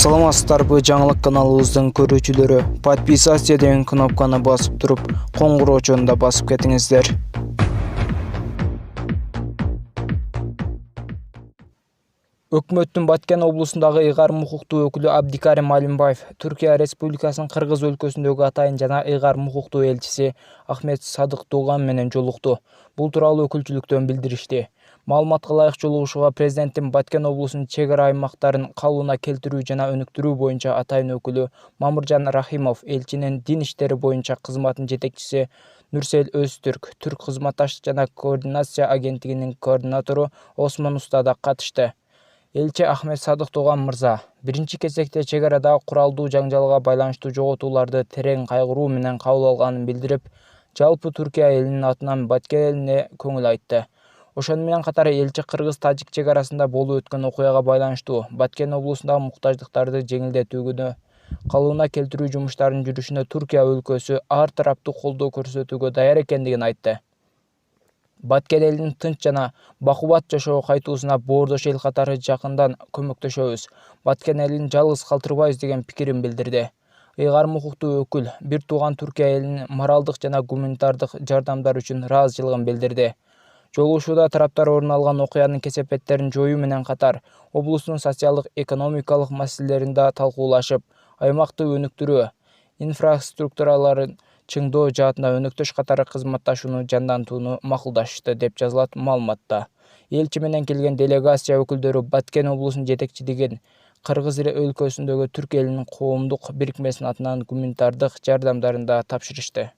Саламатсыздар, bu жаңылык каналыбыздын көрүүчүлөрү. Подписаться деген кнопканы басып туруп, коңгуроочуну да басып кетиңиздер. Өкмөттүн Баткен облусундагы ыйгарым укуктуу өкүлү Абдикарим Алимбаев, Түркия Республикасынын Кыргыз өлкөсүндөгү атайын жана ыйгарым укуктуу элчиси Ахмет Садык Туган менен жолукту. Бул тууралуу өкүлчүлүктөн билдиришти. Маалыматка ылайык жолугушууга президенттин Баткен облусунун чек ара аймактарын калыбына келтирүү жана өнүктүрүү боюнча атайын өкүлү Мамыржан Рахимов, элчинин дин иштери боюнча кызматынын жетекчиси Нурсел Өзтүрк, Түрк кызматташтык жана координация агенттигинин координатору Осмон Уста да катышты. Элчи Ахмет Садык Туган мырза, биринчи кезекте чек арадагы куралдуу жаңжалга байланыштуу жоготууларды терең кайгыруу менен кабыл алганын билдирип, жалпы Түркия элинин атынан Баткен элине көңүл айтты. Ошону менен катар элчи кыргыз-тажик чек арасында болуп өткөн окуяга байланыштуу Баткен облусундагы муктаждыктарды жеңилдетүүгө, калыбына келтирүү жумуштарынын жүрүшүнө Түркия өлкөсү ар тараптуу колдоо көрсөтүүгө даяр экендигин айтты. Баткен элинин тынч жана бакубат жашоого кайтуусуна боордош эл катары жакындан көмөктөшөбүз. Баткен элин жалгыз калтырбайбыз деген пикирин билдирди. Ыйгарым укуктуу өкүл бир тууган Түркия элинин моралдык жана гуманитардык жардамдар үчүн ыраазычылыгын билдирди. Жолугушууда тараптар орун алган окуянын кесепеттерин жоюу менен катар, облустун социалдык-экономикалык маселелерин да талкуулашып, аймакты өнүктүрүү, инфраструктураларын чыңдоо жаатында өнөктөш катары кызматташууну жандантууну макулдашышты, деп жазылат маалыматта. Элчи менен келген делегация өкүлдөрү Баткен облусунун жетекчилигин Кыргыз өлкөсүндөгү Түрк элинин коомдук бирикмесинин атынан гуманитардык жардамдарын да тапшырышты.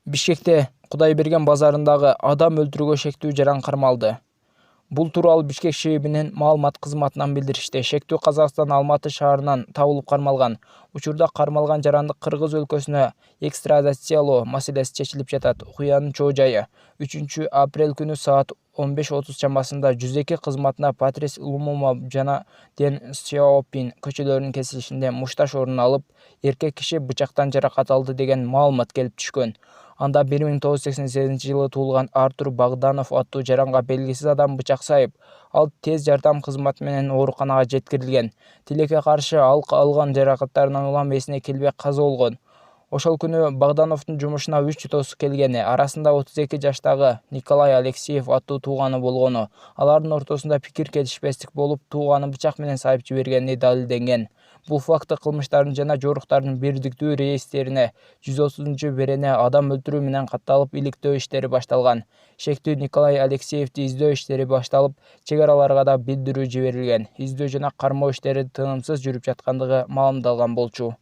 Бишкекте Кудайберген базарындагы адам өлтүрүүгө шектүү жаран кармалды. Бул тууралуу Бишкек ШИИБинин маалымат кызматынан билдиришти. Шектүү Казакстан Алматы шаарынан табылып кармалган. Учурда кармалган жаранды Кыргыз өлкөсүнө экстрадациялоо маселеси чечилип жатат. Окуянын чоо жайы 3 апрель күнү саат 15:30 чамасында 102 кызматына Патрис Лумума жана Ден Сяопин көчөлөрүнүн кесилишинде мушташ орун алып, эркек киши бычактан жаракат алды деген маалымат келип түшкөн. Анда 1988-жылы туулган Артур Богданов аттуу жаранга белгисиз адам бычак сайып, ал тез жардам кызматы менен ооруканага жеткирилген. Тилекке каршы ал алган жаракаттарынан улам эсине келбей каза болгон. Ошол күнү Богдановдун жумушуна 3 досу келгени, арасында 32 жаштагы Николай Алексеев аттуу тууганы болгону, алардын ортосунда пикир келишпестик болуп, тууганы бычак менен сайып жибергени далилденген. Бул факты кылмыштардын жана жоруктардын бирдиктүү реестрине 130 берене адам өлтүрүү менен катталып, иликтөө иштери башталган. Шектүү Николай Алексеевди издөө иштери башталып, чек араларга да билдирүү жиберилген. Издөө жана кармоо иштери тынымсыз жүрүп жаткандыгы маалымдалган болчу.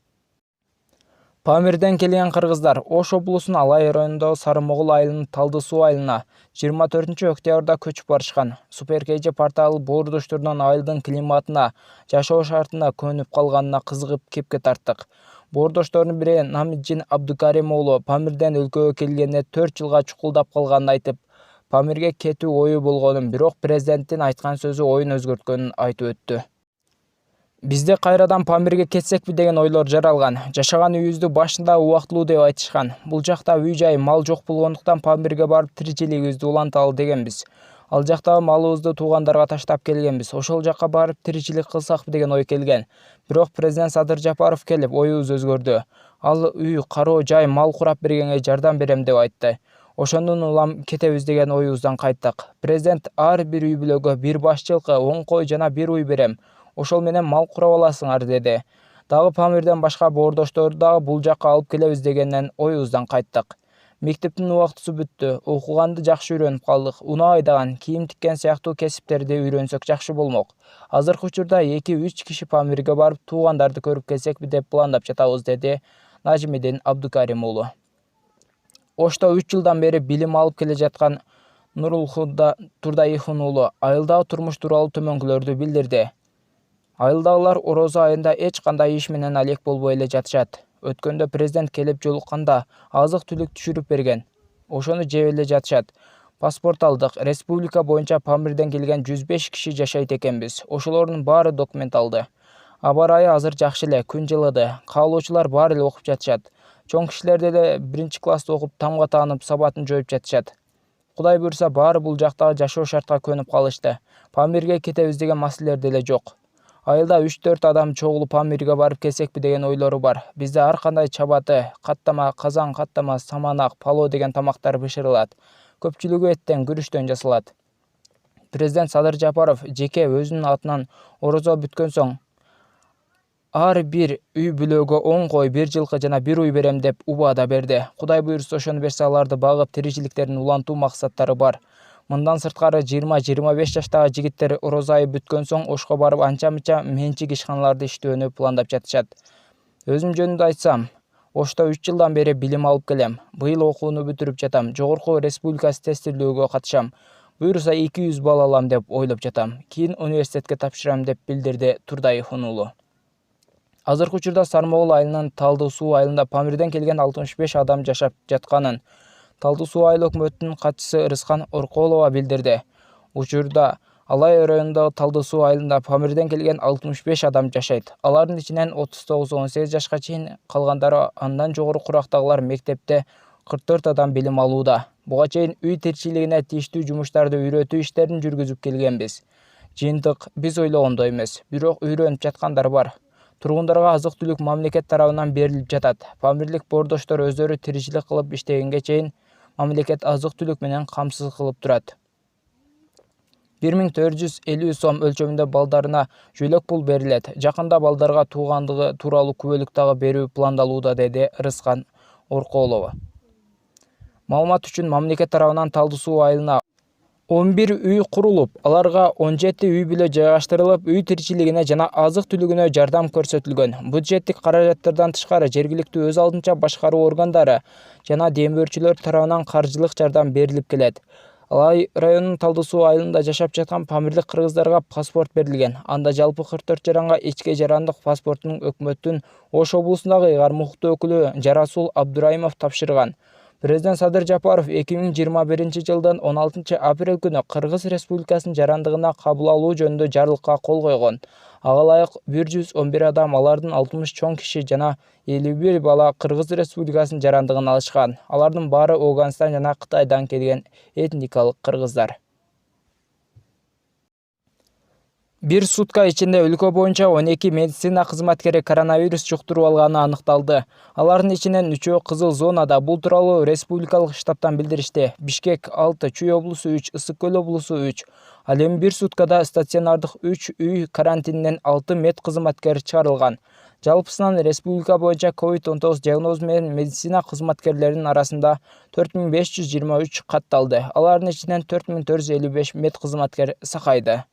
Памирден келген кыргыздар Ош облусунун Алай районундагы Сарымогул айылынын Талды суу айылына 24 октябрда көчүп барышкан. Суперкейже порталы боордошторунан айылдын климатына, жашоо шартына көнүп калганына кызыгып кепке тарттык. Боордоштордун бири Намиджин Абдукарим уулу Памирден өлкөгө келгенине 4 жылга чукулдап калганын айтып, Памирге кетүү ою болгонун, бирок президенттин айткан сөзү оюн өзгөрткөнүн айтып өттү. Бизде кайрадан Памирге кетсекпи деген ойлор жаралган. Жашаган үйүбүздү башында убактылуу деп айтышкан. Бул жакта үй-жай, мал жок болгондуктан Памирге барып тиричилигибизди уланталы дегенбиз. Ал жактагы малыбызды туугандарга таштап келгенбиз. Ошол жакка барып тиричилик кылсакпы деген ой келген. Бирок президент Садыр Жапаров келип, оюбуз өзгөрдү. Ал үй, кароо жай, мал курап бергенге жардам берем деп айтты. Ошондон улам кетебиз деген оюбуздан кайттык. Президент ар бир үй бүлөгө бир баш жылкы, 10 кой жана бир уй берем. Ошол менен мал курап аласыңар деди. Дагы Памирден башка боордошторду дагы бул жакка алып келебиз дегенден оюбуздан кайттык. Мектептин убактысы бүттү. Окуганды жакшы үйрөнүп калдык. Унаа айдаган, кийим тиккен сыяктуу кесиптерди үйрөнсөк жакшы болмок. Азыркы учурда 2-3 киши Памирге барып туугандарды көрүп келсекпи деп пландап жатабыз, деди Нажмидин Абдукарим уулу. Ошто 3 жылдан бери билим алып келе жаткан Нурулхуда Турдаихун уулу айылдагы турмуш тууралуу төмөнкүлөрдү билдирди. Айылдагылар орозо айында эч кандай иш менен алек болбой эле жатышат. Өткөндө президент келип жолукканда азык-түлүк түшүрүп берген. Ошону жеп эле жатышат. Паспорт алдык. Республика боюнча Памирден келген 105 киши жашайт экенбиз. Ошолордун баары документ алды. Аба ырайы азыр жакшы эле, күн жылыды. Каалоочулар баары эле окуп жатышат. Чоң кишилер деле 1-класста окуп, тамга таанып, сабатын жоюп жатышат. Кудай буйрса баары бул жактагы жашоо шартка көнүп калышты. Памирге кетебиз деген маселелер деле жок. Айылда 3-4 адам чогулуп Памирге барып келсекпи деген ойлору бар. Бизде ар кандай чабаты, каттама, казан каттама, саманак, пало деген тамактар бышырылат. Көпчүлүгү эттен, күрүчтөн жасалат. Президент Садыр Жапаров жеке өзүнүн атынан орозо бүткөн соң ар бир үй бүлөгө 10 кой, 1 жылкы жана 1 уй берем деп убада берди. Кудай буйрса ошону берсе аларды багып тиричиликтерин улантуу максаттары бар. Мындан сырткары 20-25 жаштагы жигиттер орозо айы бүткөн соң ошко барып анча-мынча менчик ишканаларды иштөөнү пландап жатышат. Өзүм жөнүндө айтсам, Ошто 3 жылдан бери билим алып келем. Быйыл окууну бүтүрүп жатам. Жогорку республикасы тестирлөөгө катышам. Буюрса 200 балл алам деп ойлоп жатам. Кийин университетке тапшырам деп билдирди Турдаев уулу. Азыркы учурда Сармогул айылынын Талды суу айылында Памирден келген 65 адам жашап жатканын Талды суу айыл өкмөтүнүн катчысы Ырыскан Орколова билдирди. Учурда Алай районундагы Талды суу айылында Памирден келген 65 адам жашайт. Алардын ичинен 39-18 жашка чейин, калгандары андан жогору курактагылар мектепте 44 адам билим алууда. Буга чейин үй тирчилигине тийиштүү жумуштарды үйрөтүү иштерин жүргүзүп келгенбиз. Жыйынтык биз ойлогондой эмес, бирок үйрөнүп жаткандар бар. Тургундарга азык-түлүк мамлекет тарабынан берилип жатат. Памирлик боордоштор өздөрү тиричилик кылып иштегенге чейин мамлекет азык-түлүк менен камсыз кылып турат. 1450 сом өлчөмүндө балдарына жөлөк пул берилет. Жакында балдарга туугандыгы тууралуу күбөлүк дагы берүү пландалууда, деди Ырыскан Орколова. Маалымат үчүн мамлекет тарабынан Талды суу айылына 11 үй курулуп, аларга 17 үй бүлө жайгаштырылып, үй тиричилигине жана азык-түлүгүнө жардам көрсөтүлгөн. Бюджеттик каражаттардан тышкары жергиликтүү өз алдынча башкаруу органдары жана демөөрчүлөр тарабынан каржылык жардам берилип келет. Алай районунун Талды суу айылында жашап жаткан памирлик кыргыздарга паспорт берилген. Анда жалпы 44 жаранга ички жарандык паспортун өкмөттүн Ош облусундагы ыйгарым укуктуу өкүлү Жарасул Абдурайымов тапшырган. Президент Садыр Жапаров 2021 жылдын 16 апрель күнү Кыргыз Республикасынын жарандыгына кабыл алуу жөнүндө жарлыкка кол койгон. Ага ылайык 111 адам, алардын 60 чоң киши жана 51 бала Кыргыз Республикасынын жарандыгын алышкан. Алардын баары Ауганстан жана Кытайдан келген этникалык кыргыздар. Бир сутка ичинде өлкө боюнча 12 медицина кызматкери коронавирус жуктуруп алганы аныкталды. Алардын ичинен 3-өө кызыл зонада. Бул тууралуу республикалык штабтан билдиришти. Бишкек 6, Чүй облусу 3, Ысык көл облусу 3. Ал эми бир суткада стационардык 3 үй карантининен 6 мед кызматкер чыгарылган. Жалпысынан республика боюнча COVID-19 диагнозу менен медицина кызматкерлеринин арасында 4523 катталды. Алардын ичинен 4455 мед кызматкер сакайды.